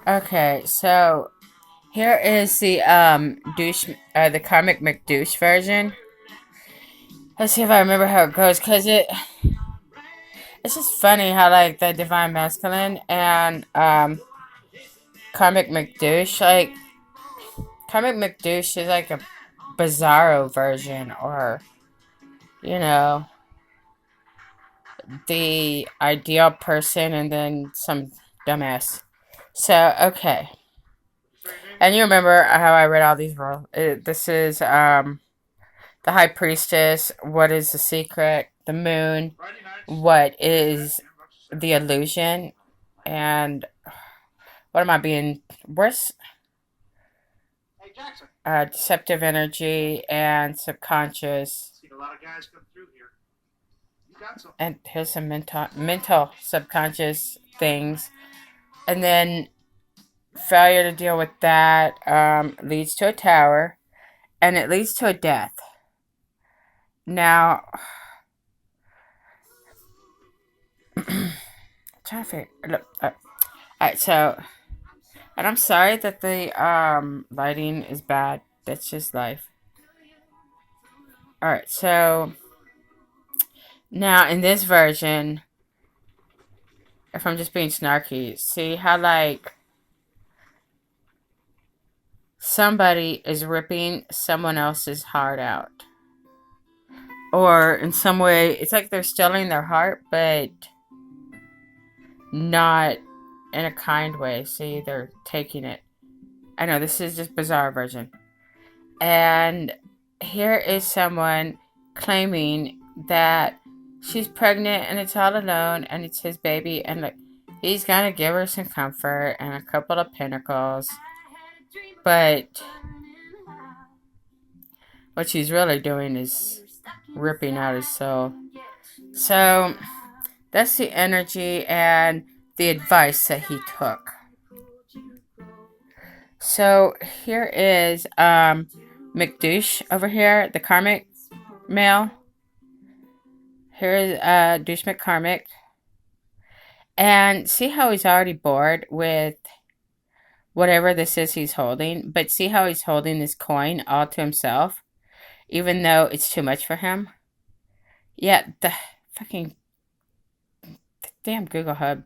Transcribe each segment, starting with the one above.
Okay, so here is the Karmic McDouche version. Let's see if I remember how it goes, cause it's just funny how like the divine masculine and Karmic McDouche, like Karmic McDouche is like a bizzarro version, or you know, the ideal person, and then some dumbass. So okay, and you remember how I read all these rules? This is the High Priestess. What is the secret? The Moon. What is the illusion? And what am I being? Where's deceptive energy and subconscious? And here's some mental subconscious things, and then failure to deal with that leads to a tower, and it leads to a death. Now, I'm trying to figure. Look, alright, so, and I'm sorry that the lighting is bad. That's just life. Alright, so now in this version, if I'm just being snarky, see how like somebody is ripping someone else's heart out. Or in some way, it's like they're stealing their heart, but not in a kind way. See, they're taking it. I know this is just bizarre version. And here is someone claiming that she's pregnant and it's all alone and it's his baby, and like he's gonna give her some comfort and a couple of pentacles, but what she's really doing is ripping out his soul. So that's the energy and the advice that he took. So here is McDouche over here, the karmic male. Here's Douche McCarmick. And see how he's already bored with whatever this is he's holding. But see how he's holding this coin all to himself, even though it's too much for him. Yeah, the damn Google Hub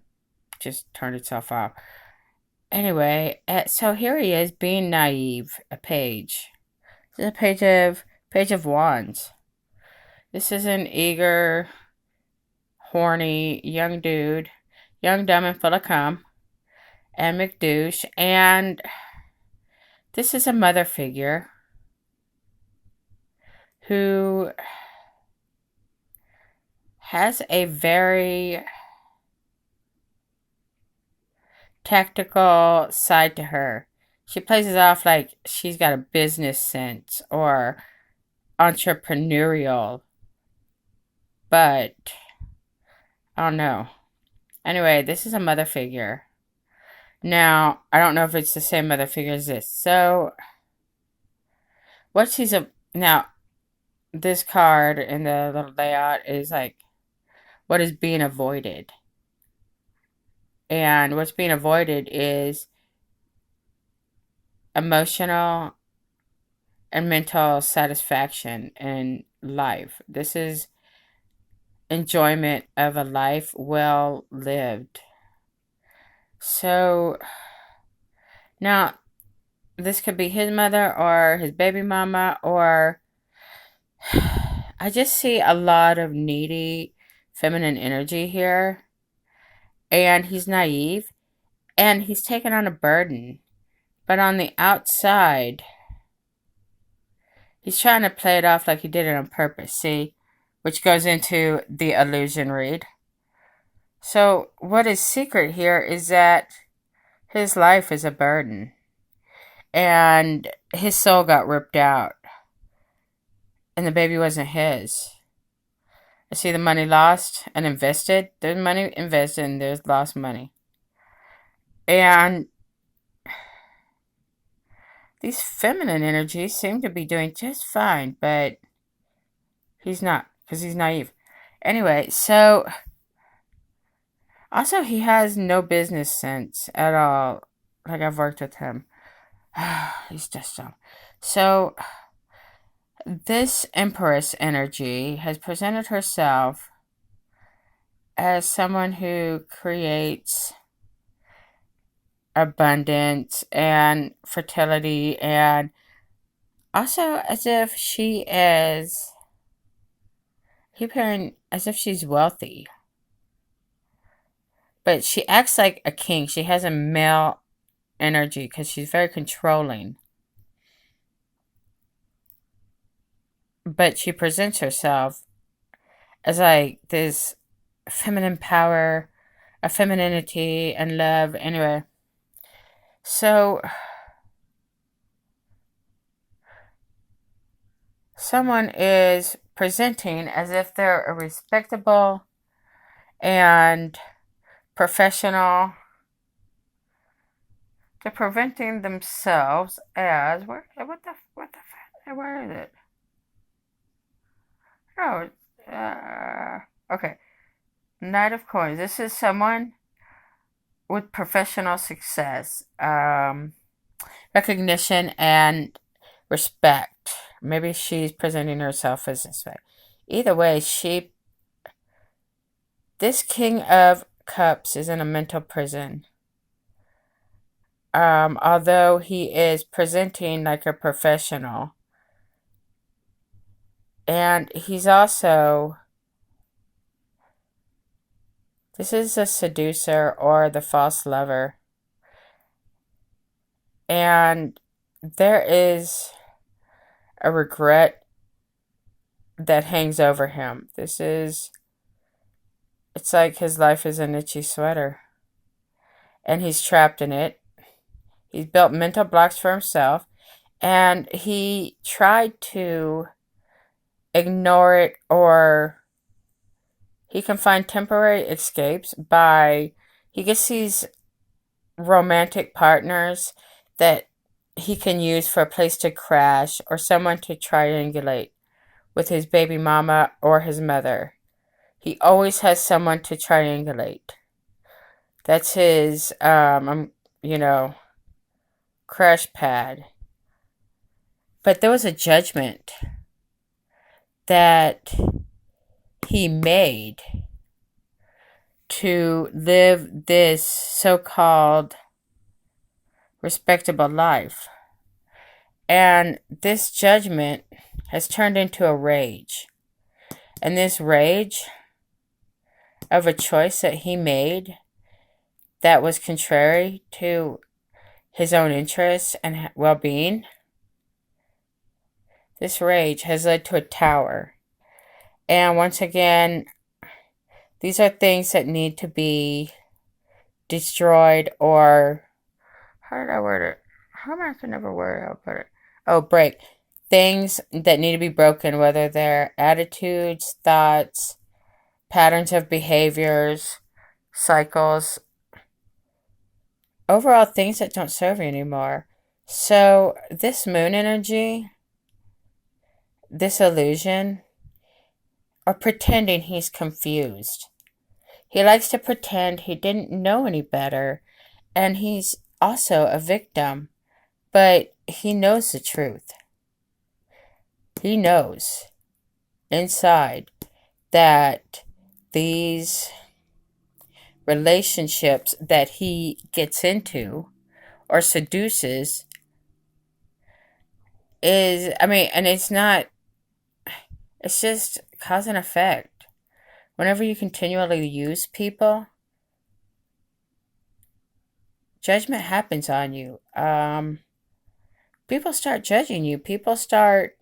just turned itself off. Anyway, so here he is being naive. A page. This is a page of wands. This is an eager, horny young dude, young, dumb, and full of cum, and McDouche. And this is a mother figure who has a very tactical side to her. She plays it off like she's got a business sense or entrepreneurial, but I don't know. Anyway, this is a mother figure. Now, I don't know if it's the same mother figure as this. So, what she's a now, this card in the little layout is like what is being avoided. And what's being avoided is emotional and mental satisfaction in life. This is enjoyment of a life well lived. So now this could be his mother or his baby mama, or I just see a lot of needy feminine energy here. And he's naive and he's taken on a burden. But on the outside, he's trying to play it off like he did it on purpose, see? Which goes into the illusion read. So, what is secret here is that his life is a burden. And his soul got ripped out. And the baby wasn't his. I see the money lost and invested. There's money invested and there's lost money. And these feminine energies seem to be doing just fine, but he's not, because he's naive. Anyway, so also he has no business sense at all. Like, I've worked with him. He's just dumb. So, this Empress energy has presented herself as someone who creates abundance and fertility, and also as if she is, appearing as if she's wealthy. But she acts like a king. She has a male energy because she's very controlling. But she presents herself as like this feminine power, a femininity and love. Anyway, so someone is presenting as if they're a respectable and professional. They're presenting themselves as where is it? Oh, okay. Knight of Coins. This is someone with professional success, recognition, and respect. Maybe she's presenting herself as this way. Either way, this King of Cups is in a mental prison. Although he is presenting like a professional. And he's also, this is a seducer or the false lover. And there is a regret that hangs over him. It's like his life is an itchy sweater. And he's trapped in it. He's built mental blocks for himself. And he tried to ignore it, or he can find temporary escapes by, he gets these romantic partners that he can use for a place to crash or someone to triangulate with his baby mama or his mother. He always has someone to triangulate. That's his, crash pad. But there was a judgment that he made to live this so-called respectable life. And this judgment has turned into a rage. And this rage of a choice that he made that was contrary to his own interests and well-being, this rage has led to a tower. And once again, these are things that need to be destroyed, or, how did I word it? How am I can never word it? I'll put it. Oh, break. Things that need to be broken, whether they're attitudes, thoughts, patterns of behaviors, cycles, overall things that don't serve you anymore. So this moon energy, this illusion, or pretending he's confused. He likes to pretend he didn't know any better, and he's also a victim, but he knows the truth. He knows inside that these relationships that he gets into or seduces and it's not, it's just cause and effect. Whenever you continually use people, judgment happens on you. People start judging you. People start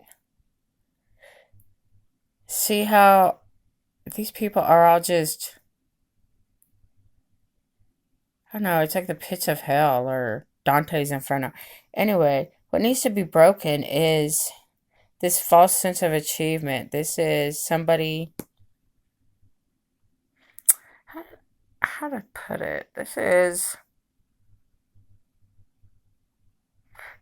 see how these people are all just, I don't know, it's like the pits of hell or Dante's Inferno. Anyway, what needs to be broken is this false sense of achievement. This is somebody, how to put it? This is,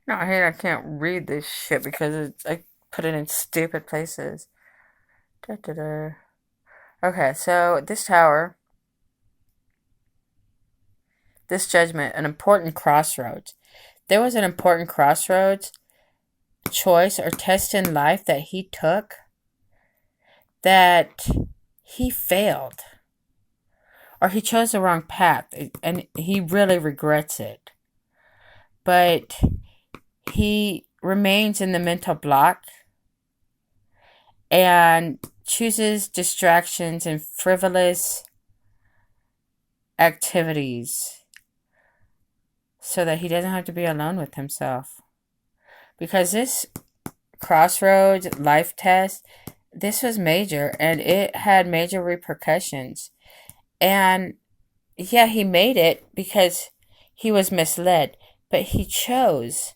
no, I can't read this shit because I put it in stupid places. Da, da, da. Okay, so this tower This judgment, an important crossroads. There was an important crossroads, choice, or test in life that he took that he failed, or he chose the wrong path, and he really regrets it. But he remains in the mental block and chooses distractions and frivolous activities so that he doesn't have to be alone with himself. Because this crossroads life test, this was major and it had major repercussions. And yeah, he made it because he was misled, but he chose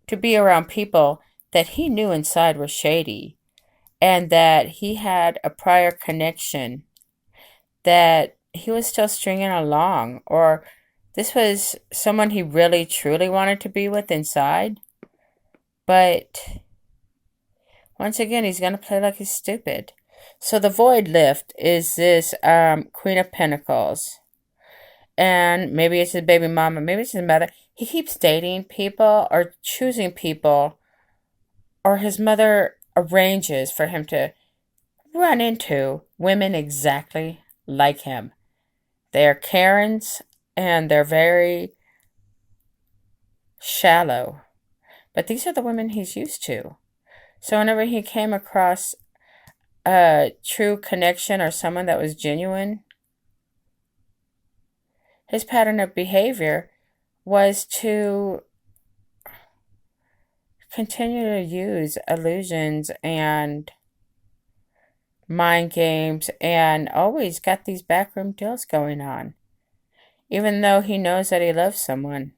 to be around people that he knew inside were shady and that he had a prior connection that he was still stringing along, or this was someone he really truly wanted to be with inside. But once again, he's going to play like he's stupid. So the void lift is this Queen of Pentacles. And maybe it's his baby mama, maybe it's his mother. He keeps dating people or choosing people, or his mother arranges for him to run into women exactly like him. They are Karens and they're very shallow. But these are the women he's used to. So whenever he came across a true connection or someone that was genuine, his pattern of behavior was to continue to use illusions and mind games and always got these backroom deals going on, even though he knows that he loves someone.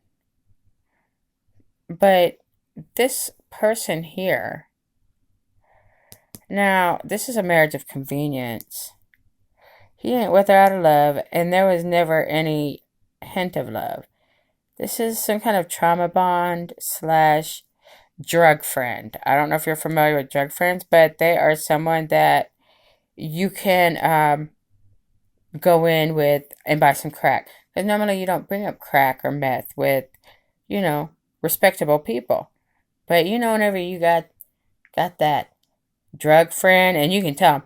But this person here, now, this is a marriage of convenience. He ain't with her out of love, and there was never any hint of love. This is some kind of trauma bond / drug friend. I don't know if you're familiar with drug friends, but they are someone that you can go in with and buy some crack. Because normally you don't bring up crack or meth with, respectable people. But whenever you got that drug friend, and you can tell him,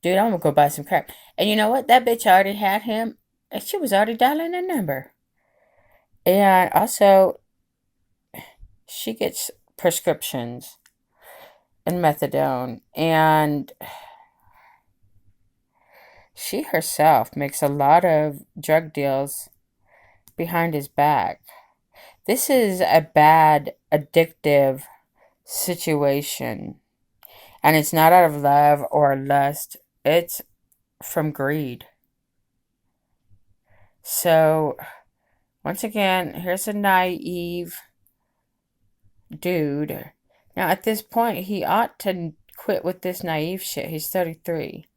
dude, I'm gonna go buy some crack. And you know what? That bitch already had him, and she was already dialing a number. And also, she gets prescriptions and methadone, and she herself makes a lot of drug deals behind his back. This is a bad, addictive situation. And it's not out of love or lust. It's from greed. So, once again, here's a naive dude. Now, at this point, he ought to quit with this naive shit. He's 33.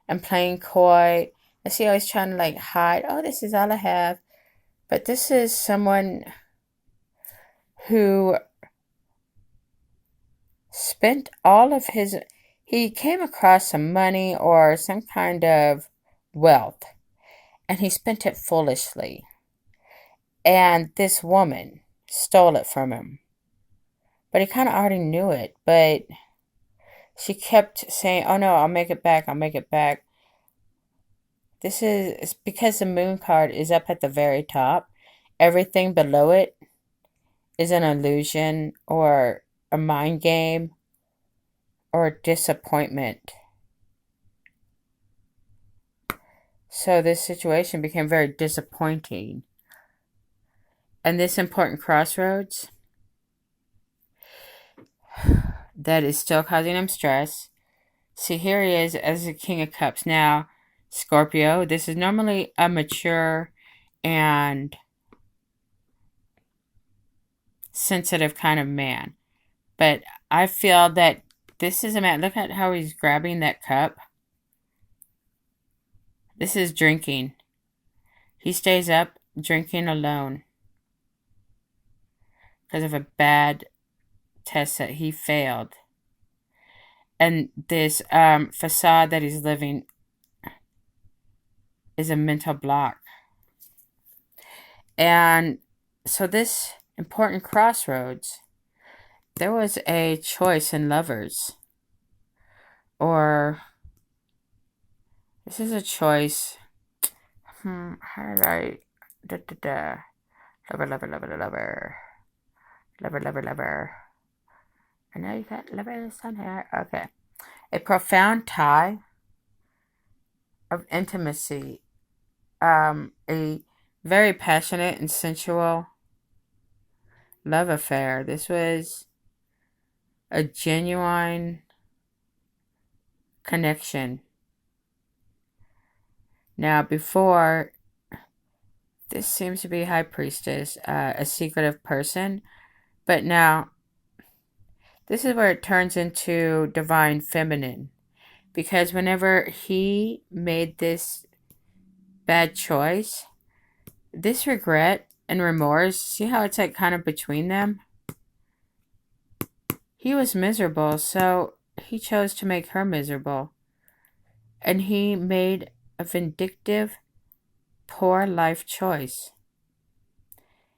And playing coy. I see how he's trying to, hide. Oh, this is all I have. But this is someone who spent all of his... He came across some money or some kind of wealth, and he spent it foolishly. And this woman stole it from him. But he kind of already knew it, but she kept saying, oh no, I'll make it back, I'll make it back. This is because the moon card is up at the very top. Everything below it is an illusion or a mind game or a disappointment. So this situation became very disappointing. And this important crossroads that is still causing him stress. See, here he is as the King of Cups. Now, Scorpio, this is normally a mature and sensitive kind of man. But I feel that this is a man. Look at how he's grabbing that cup. This is drinking. He stays up drinking alone because of a bad test that he failed. And this facade that he's living is a mental block. And so this important crossroads, there was a choice in lovers. Or this is a choice. How did I da da da lover lover lover lover lover lover lover. I know you got lovers on here. Okay. A profound tie of intimacy. A very passionate and sensual love affair. This was a genuine connection. Now, before, this seems to be High Priestess, a secretive person, but now this is where it turns into Divine Feminine. Because whenever he made this bad choice, this regret and remorse, see how it's like kind of between them? He was miserable, so he chose to make her miserable. And he made a vindictive, poor life choice.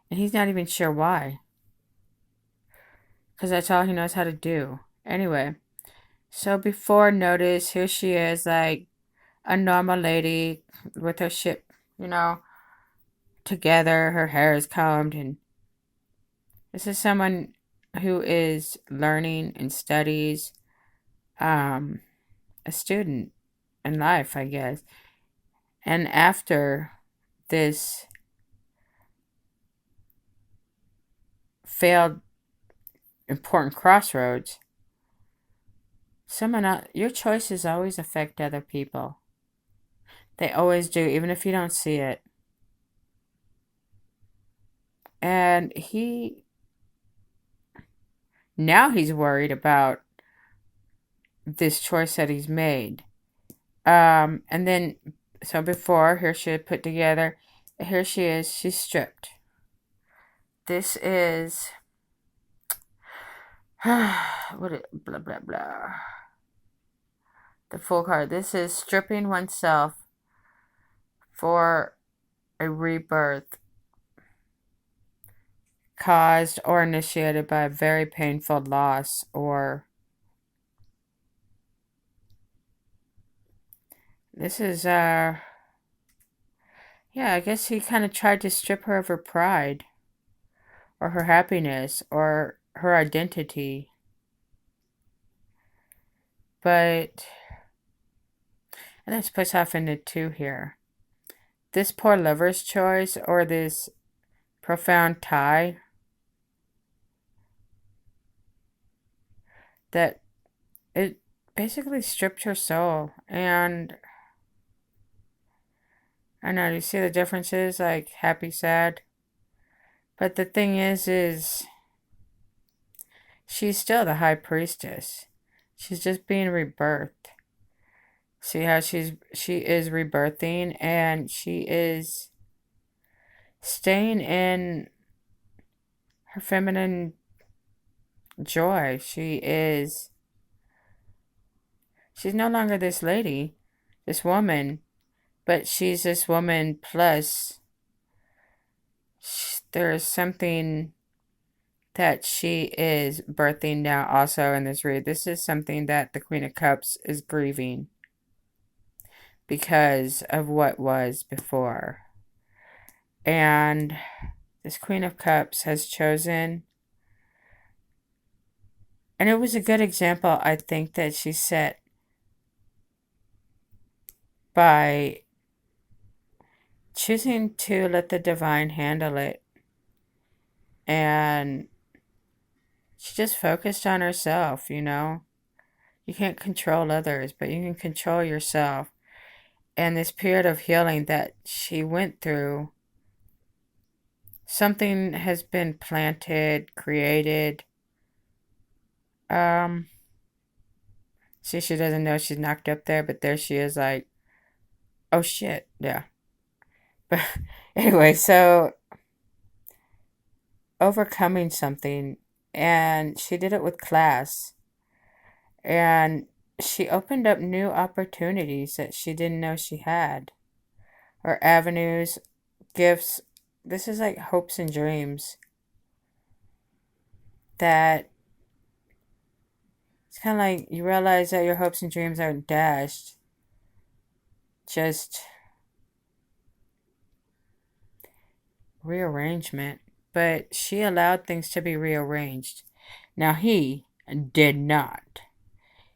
And he's not even sure why. Because that's all he knows how to do. Anyway, so before, notice, here she is, like a normal lady with her shit, together. Her hair is combed. And this is someone who is learning and studies, a student in life, I guess. And after this failed important crossroads, your choices always affect other people. They always do, even if you don't see it. And now he's worried about this choice that he's made. And then, so before, here she had put together, here she is, she's stripped. This is, blah, blah, blah. The full card. This is stripping oneself for a rebirth caused or initiated by a very painful loss, or this is I guess he kind of tried to strip her of her pride or her happiness or her identity. But and let's push off into two here. This poor lover's choice, or this profound tie that it basically stripped her soul. And I know, you see the differences, like happy, sad. But the thing is she's still the High Priestess. She's just being rebirthed. See how she is rebirthing, and she is staying in her feminine joy. She's no longer this lady, this woman, but she's this woman plus there is something that she is birthing now also in this read. This is something that the Queen of Cups is grieving because of what was before. And this Queen of Cups has chosen, and it was a good example, I think, that she set by choosing to let the divine handle it. And she just focused on herself, You can't control others, but you can control yourself. And this period of healing that she went through, something has been planted, created. See, she doesn't know she's knocked up there, but there she is, like, oh shit, yeah. But anyway, so overcoming something, and she did it with class. And she opened up new opportunities that she didn't know she had, or avenues, gifts, this is like hopes and dreams that it's kind of like you realize that your hopes and dreams are dashed. Just rearrangement. But she allowed things to be rearranged. Now he did not.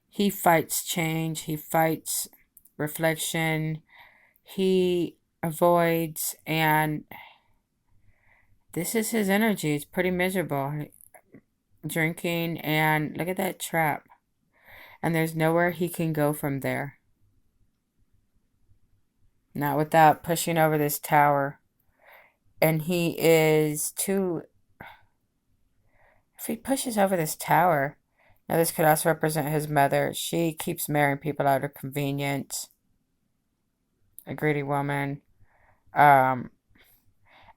He fights change, he fights reflection, he avoids, and this is his energy. It's pretty miserable. Drinking, and look at that trap. And there's nowhere he can go from there. Not without pushing over this tower. And he is too. If he pushes over this tower, now this could also represent his mother. She keeps marrying people out of convenience. A greedy woman. Um,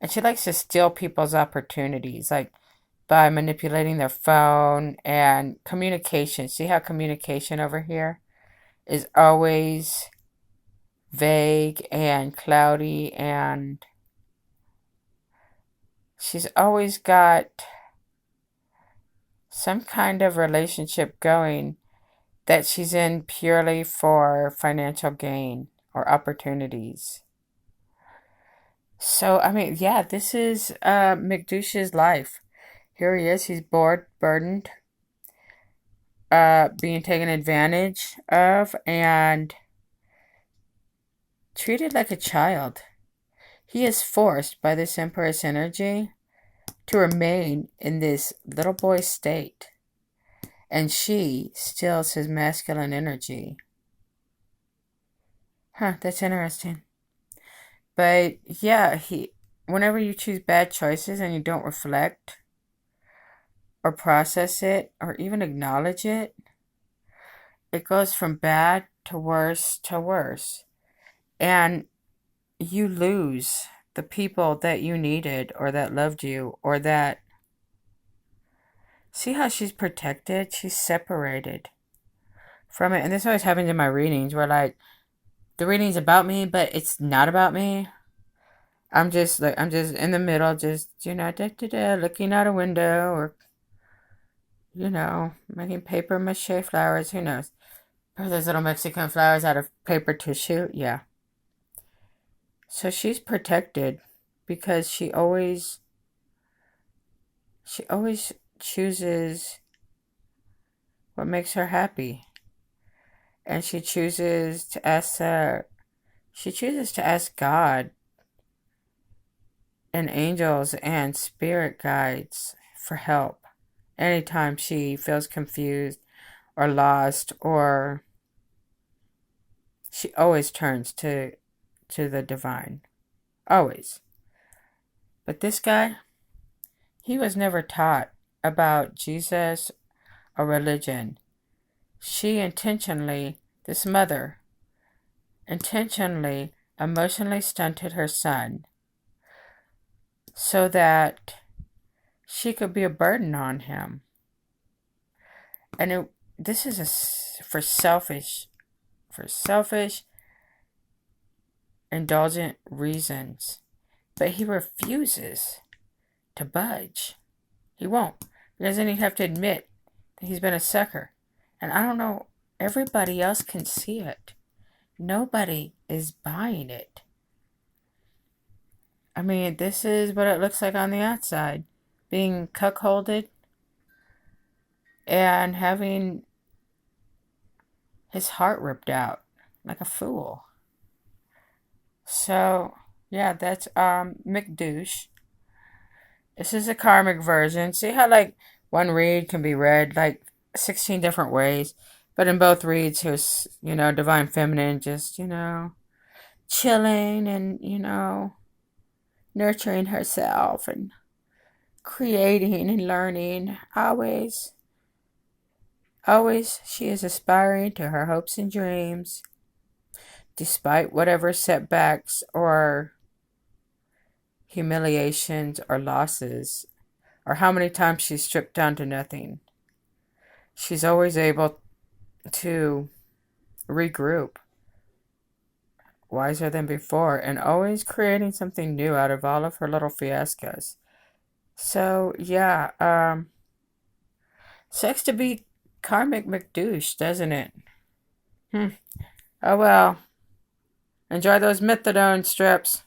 and she likes to steal people's opportunities, like by manipulating their phone and communication. See how communication over here is always vague and cloudy, and she's always got some kind of relationship going that she's in purely for financial gain or opportunities. So, I mean, yeah, this is McDouche's life. Here he is. He's bored, burdened, being taken advantage of, and treated like a child. He is forced by this Empress energy to remain in this little boy state, and she steals his masculine energy. Huh, that's interesting. But yeah, whenever you choose bad choices and you don't reflect or process it or even acknowledge it, it goes from bad to worse to worse. And you lose the people that you needed or that loved you or that. See how she's protected? She's separated from it. And this always happens in my readings where, like, the reading's about me, but it's not about me. I'm just in the middle, just, looking out a window or, making paper mache flowers. Who knows? Or those little Mexican flowers out of paper tissue. Yeah. So she's protected because she always chooses what makes her happy. And she chooses to ask God and angels and spirit guides for help anytime she feels confused or lost, or she always turns to the divine. Always. But this guy, he was never taught about Jesus or religion. This mother, intentionally emotionally stunted her son so that she could be a burden on him. And this is for selfish, indulgent reasons. But he refuses to budge. He won't. He doesn't even have to admit that he's been a sucker. And I don't know, everybody else can see it. Nobody is buying it. I mean, this is what it looks like on the outside. Being cuckolded and having his heart ripped out like a fool. So, yeah, that's McDouche. This is a karmic version. See how, like, one read can be read like 16 different ways, but in both reads, he was, divine feminine, just, chilling and, nurturing herself and creating and learning. Always she is aspiring to her hopes and dreams, despite whatever setbacks or humiliations or losses, or how many times she's stripped down to nothing. She's always able to regroup wiser than before and always creating something new out of all of her little fiascos. So, yeah, sex to be karmic McDouche, doesn't it? Hmm. Oh well. Enjoy those methadone strips.